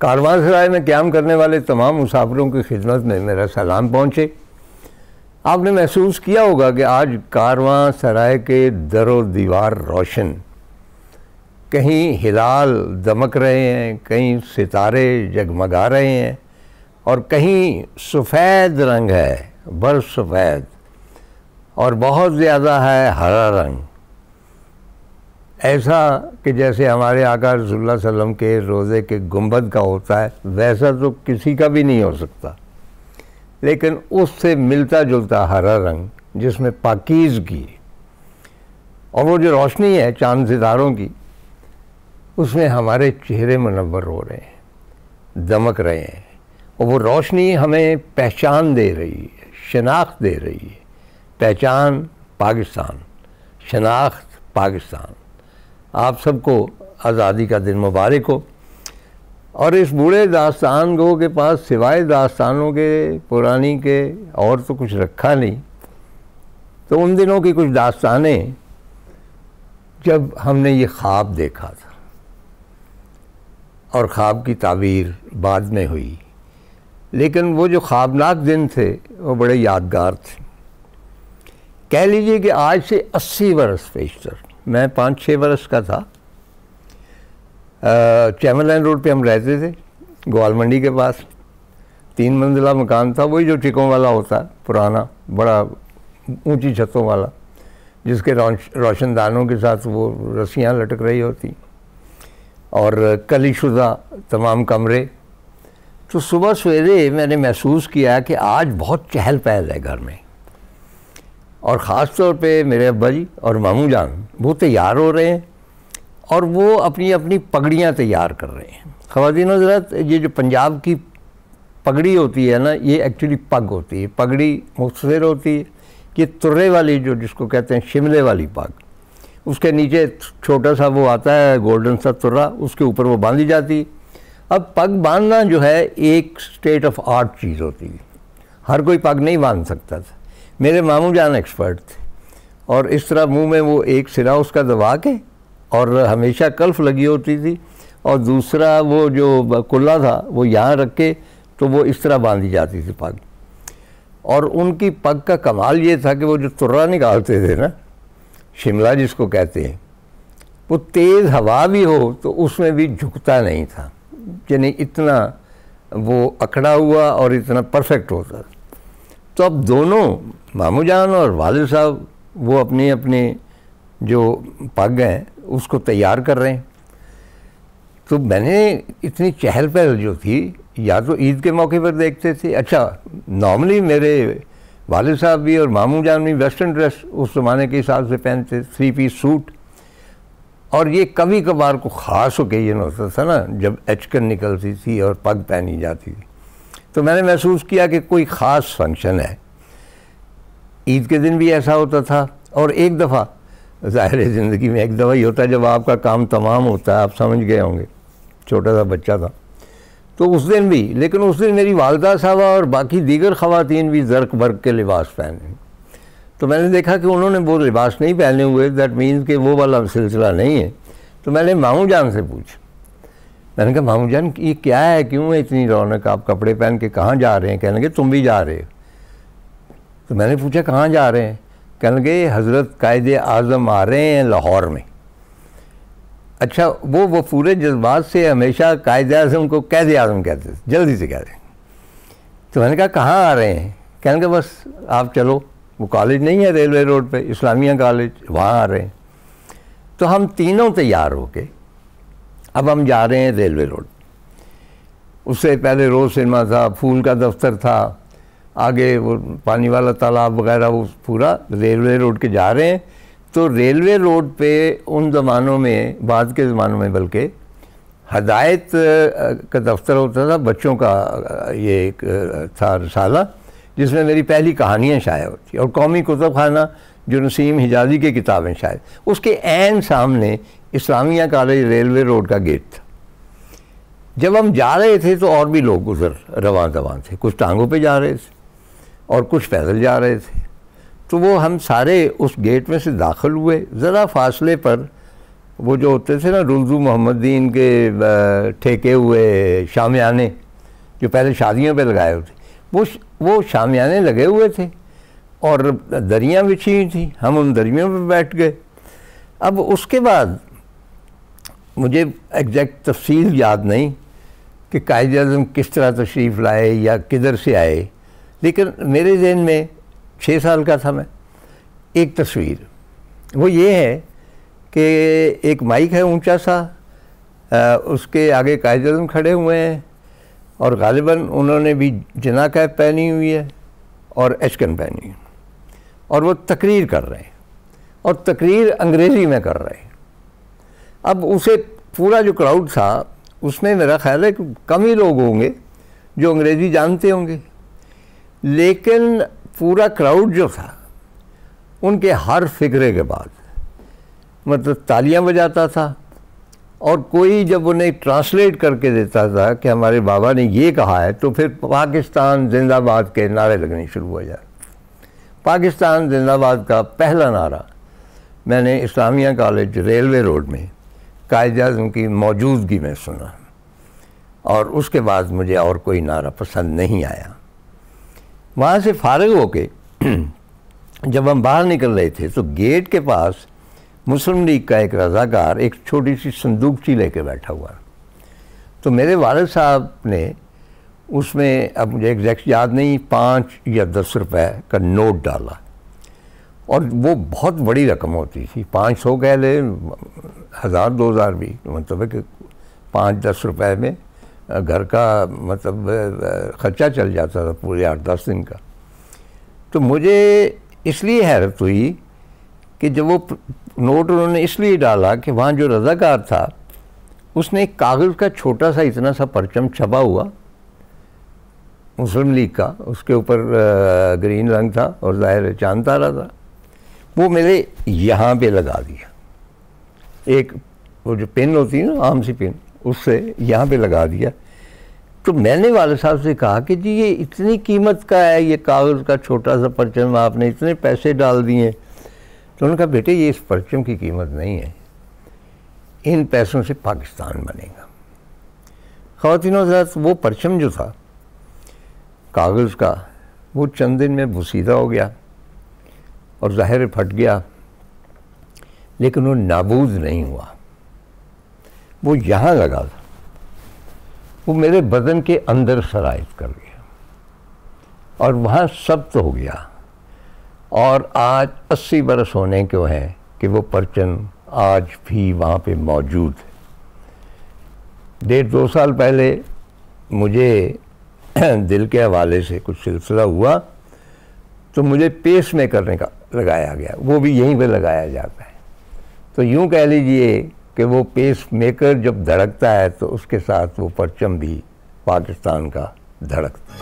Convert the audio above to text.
कारवांसराय में क़याम करने वाले तमाम मुसाफिरों की खिदमत में मेरा सलाम पहुँचे। आपने महसूस किया होगा कि आज कारवांसराय के दरो दीवार रोशन, कहीं हिलाल दमक रहे हैं, कहीं सितारे जगमगा रहे हैं और कहीं सफ़ेद रंग है, बर्फ़ सफ़ेद, और बहुत ज़्यादा है हरा रंग। ऐसा कि जैसे हमारे आका रसूलुल्लाह सल्लल्लाहु अलैहि वसल्लम के रोज़े के गुंबद का होता है, वैसा तो किसी का भी नहीं हो सकता, लेकिन उससे मिलता जुलता हरा रंग जिसमें पाकीज़गी, और वो जो रोशनी है चांद सितारों की, उसमें हमारे चेहरे मुनव्वर हो रहे हैं, दमक रहे हैं, और वो रोशनी हमें पहचान दे रही है, शनाख्त दे रही है। पहचान पाकिस्तान, शनाख्त पाकिस्तान। आप सबको आज़ादी का दिन मुबारक हो। और इस बूढ़े दास्तान गो के पास सिवाय दास्तानों के पुरानी के और तो कुछ रखा नहीं। तो उन दिनों की कुछ दास्तानें जब हमने ये ख्वाब देखा था, और ख्वाब की ताबीर बाद में हुई, लेकिन वो जो ख्वाबनाक दिन थे वो बड़े यादगार थे। कह लीजिए कि आज से 80 बरस पेशतर, मैं 5-6 बरस का था, चैमरलैंड रोड पे हम रहते थे, ग्वाल मंडी के पास। 3 मंजिला मकान था, वही जो टिकों वाला होता है, पुराना, बड़ा ऊंची छतों वाला, जिसके रोशनदानों के साथ वो रस्सियाँ लटक रही होती, और कलीशुदा तमाम कमरे। तो सुबह सवेरे मैंने महसूस किया कि आज बहुत चहल पहल है घर में, और ख़ास तौर पे मेरे अब्बा जी और मामू जान वो तैयार हो रहे हैं, और वो अपनी अपनी पगड़ियाँ तैयार कर रहे हैं। ख़वातीन हज़रात, ये जो पंजाब की पगड़ी होती है ना, ये एक्चुअली पग होती है। पगड़ी मुख्तसर होती है, ये तुर्रे वाली जो जिसको कहते हैं शिमले वाली पग, उसके नीचे छोटा सा वो आता है गोल्डन सा तुर्रा, उसके ऊपर वो बांधी जाती है। अब पग बांधना जो है एक स्टेट ऑफ आर्ट चीज़ होती है, हर कोई पग नहीं बांध सकता था। मेरे मामू जान एक्सपर्ट थे, और इस तरह मुंह में वो एक सिरा उसका दबा के, और हमेशा कल्फ लगी होती थी, और दूसरा वो जो कुल्ला था वो यहाँ रख के, तो वो इस तरह बांधी जाती थी पग। और उनकी पग का कमाल ये था कि वो जो तुर्रा निकालते थे ना, शिमला जिसको कहते हैं, वो तेज़ हवा भी हो तो उसमें भी झुकता नहीं था, यानी इतना वो अकड़ा हुआ और इतना परफेक्ट होता। तो अब दोनों मामू जान और वालिद साहब वो अपनी अपनी जो पग हैं उसको तैयार कर रहे हैं। तो मैंने इतनी चहल पहल जो थी, या तो ईद के मौके पर देखते थे। अच्छा, नॉर्मली मेरे वालिद साहब भी और मामू जान भी वेस्टर्न ड्रेस उस ज़माने के हिसाब से पहनते, 3 पीस सूट, और ये कभी कभार को ख़ास ओकेजन होता था ना, जब एचकन निकलती थी और पग पहनी जाती थी। तो मैंने महसूस किया कि कोई ख़ास फंक्शन है। ईद के दिन भी ऐसा होता था, और एक दफ़ा, ज़ाहिर है ज़िंदगी में एक दफ़ा ही होता है जब आपका काम तमाम होता है, आप समझ गए होंगे, छोटा सा बच्चा था। तो उस दिन भी, लेकिन उस दिन मेरी वालदा साहबा और बाकी दीगर ख़वातीन भी ज़र्क बर्क के लिबास पहने। तो मैंने देखा कि उन्होंने वो लिबास नहीं पहने हुए, दैट मीन्स कि वो वाला सिलसिला नहीं है। तो मैंने मामू जान से पूछा, मैंने कहा मामू जान ये क्या है, क्यों है इतनी रौनक, आप कपड़े पहन के कहाँ जा रहे हैं? कहने लगे तुम भी जा रहे हो। तो मैंने पूछा कहाँ जा रहे हैं? कहने लगे हज़रत कायदे आज़म आ रहे हैं लाहौर में। अच्छा, वो पूरे जज्बात से हमेशा कायदे आज़म को कैद आज़म कहते थे, जल्दी से कहते। तो मैंने कहा कहाँ आ रहे हैं? कहने लगे बस आप चलो, वो कॉलेज नहीं है रेलवे रोड पे, इस्लामिया कॉलेज, वहाँ आ रहे हैं। तो हम तीनों तैयार होके अब हम जा रहे हैं रेलवे रोड। उससे पहले रोज़ सिनेमा था, फूल का दफ्तर था, आगे वो पानी वाला तालाब वगैरह, वो पूरा रेलवे रोड के जा रहे हैं। तो रेलवे रोड पे उन ज़मानों में, बाद के ज़मानों में बल्कि, हदायत का दफ्तर होता था, बच्चों का ये एक था रसाला जिसमें मेरी पहली कहानियाँ शाया होती, और कौमी कुतुब खाना जो नसीम हिजाज़ी की किताबें शायद, उसके ऐन सामने इस्लामिया कॉलेज रेलवे रोड का गेट था। जब हम जा रहे थे तो और भी लोग उधर रवां दवां थे, कुछ टांगों पे जा रहे थे और कुछ पैदल जा रहे थे। तो वो हम सारे उस गेट में से दाखिल हुए। ज़रा फासले पर वो जो होते थे ना रुल्जू मोहम्मदीन के ठेके हुए शामियाने जो पहले शादियों पे लगाए होते, वो शामियाने लगे हुए थे और दरियाँ बिछी हुई थी, हम उन दरियों पे बैठ गए। अब उसके बाद मुझे एग्जैक्ट तफसील याद नहीं कि कायद-ए-आज़म किस तरह तशरीफ़ लाए या किधर से आए, लेकिन मेरे ज़हन में 6 साल का था मैं, एक तस्वीर वो ये है कि एक माइक है ऊंचा सा, उसके आगे कायद-ए-आज़म खड़े हुए हैं और गालिबन उन्होंने भी जना कैप पहनी हुई है और एचकन पहनी है और वो तकरीर कर रहे हैं और तकरीर अंग्रेज़ी में कर रहे हैं। अब उसे पूरा जो क्राउड था उसमें मेरा ख्याल है कि कम ही लोग होंगे जो अंग्रेज़ी जानते होंगे, लेकिन पूरा क्राउड जो था उनके हर फिक्रे के बाद मतलब तालियां बजाता था और कोई जब उन्हें ट्रांसलेट करके देता था कि हमारे बाबा ने ये कहा है तो फिर पाकिस्तान जिंदाबाद के नारे लगने शुरू हो जाए। पाकिस्तान जिंदाबाद का पहला नारा मैंने इस्लामिया कॉलेज रेलवे रोड में कायद-ए-आज़म की मौजूदगी में सुना और उसके बाद मुझे और कोई नारा पसंद नहीं आया। वहाँ से फारिग होके जब हम बाहर निकल रहे थे तो गेट के पास मुस्लिम लीग का एक रज़ाकार एक छोटी सी संदूकची लेके बैठा हुआ, तो मेरे वालिद साहब ने उसमें, अब मुझे एग्जैक्ट याद नहीं, 5 या 10 रुपए का नोट डाला और वो बहुत बड़ी रकम होती थी, 500 कह ले, 1000-2000 भी, मतलब है कि 5-10 रुपए में घर का मतलब ख़र्चा चल जाता था पूरे 8-10 दिन का। तो मुझे इसलिए हैरत हुई कि जब वो नोट उन्होंने इसलिए डाला कि वहाँ जो रज़ाकार था उसने एक कागज़ का छोटा सा इतना सा परचम छपा हुआ मुस्लिम लीग का, उसके ऊपर ग्रीन रंग था और ज़ाहिर चांद तारा था, वो मेरे यहाँ पे लगा दिया। एक वो जो पेन होती है ना आम सी पेन, उससे यहाँ पे लगा दिया। तो मैंने वाले साहब से कहा कि जी ये इतनी कीमत का है ये कागज़ का छोटा सा परचम, आपने इतने पैसे डाल दिए। तो उन्होंने कहा बेटे ये इस परचम की कीमत नहीं है, इन पैसों से पाकिस्तान बनेगा। ख़वातीनो हज़रात, वो परचम जो था कागज़ का वो चंद दिन में बुसीदा हो गया और ज़ाहिर फट गया, लेकिन वो नाबूद नहीं हुआ, वो यहाँ लगा था, वो मेरे बदन के अंदर सरायत कर गया और वहाँ सब्त हो गया। और आज 80 बरस होने को हैं कि वो परचम आज भी वहाँ पे मौजूद है। 1.5-2 साल पहले मुझे दिल के हवाले से कुछ सिलसिला हुआ तो मुझे पेस में करने का लगाया गया, वो भी यहीं पे लगाया जाता है। तो यूँ कह लीजिए कि वो पेस मेकर जब धड़कता है तो उसके साथ वो परचम भी पाकिस्तान का धड़कता है।